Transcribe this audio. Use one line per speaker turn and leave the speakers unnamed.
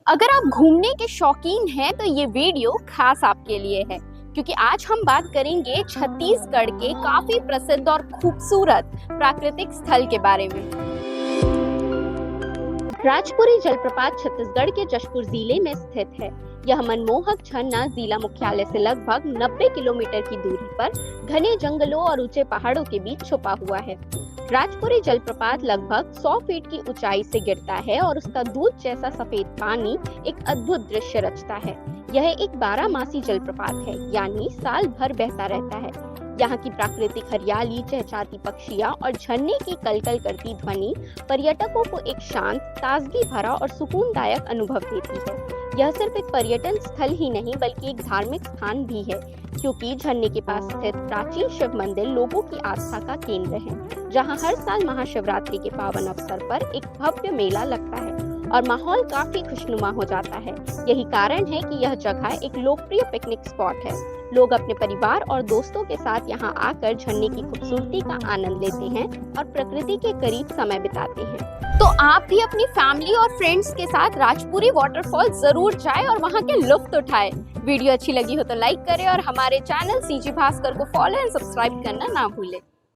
अगर आप घूमने के शौकीन हैं तो ये वीडियो खास आपके लिए है, क्योंकि आज हम बात करेंगे छत्तीसगढ़ के काफी प्रसिद्ध और खूबसूरत प्राकृतिक स्थल के बारे में। राजपुरी जलप्रपात छत्तीसगढ़ के जशपुर जिले में स्थित है। यह मनमोहक झरना जिला मुख्यालय से लगभग 90 किलोमीटर की दूरी पर घने जंगलों और ऊंचे पहाड़ों के बीच छुपा हुआ है। राजपुरी जलप्रपात लगभग 100 फीट की ऊंचाई से गिरता है और उसका दूध जैसा सफेद पानी एक अद्भुत दृश्य रचता है। यह एक 12 मासी जलप्रपात है, यानी साल भर बहता रहता है। यहाँ की प्राकृतिक हरियाली, चहचहाती पक्षियाँ और झरने की कलकल करती ध्वनि पर्यटकों को एक शांत, ताजगी भरा और सुकूनदायक अनुभव देती है। यह सिर्फ एक पर्यटन स्थल ही नहीं बल्कि एक धार्मिक स्थान भी है, क्योंकि झरने के पास स्थित प्राचीन शिव मंदिर लोगों की आस्था का केंद्र है, जहां हर साल महाशिवरात्रि के पावन अवसर पर एक भव्य मेला लगता है और माहौल काफी खुशनुमा हो जाता है। यही कारण है कि यह जगह एक लोकप्रिय पिकनिक स्पॉट है। लोग अपने परिवार और दोस्तों के साथ यहाँ आकर झरने की खूबसूरती का आनंद लेते हैं और प्रकृति के करीब समय बिताते हैं। तो आप भी अपनी फैमिली और फ्रेंड्स के साथ राजपुरी वाटरफॉल जरूर जाएं और वहाँ के लुत्फ उठाएं। वीडियो अच्छी लगी हो तो लाइक करें और हमारे चैनल सीजी भास्कर को फॉलो एंड सब्सक्राइब करना ना भूलें।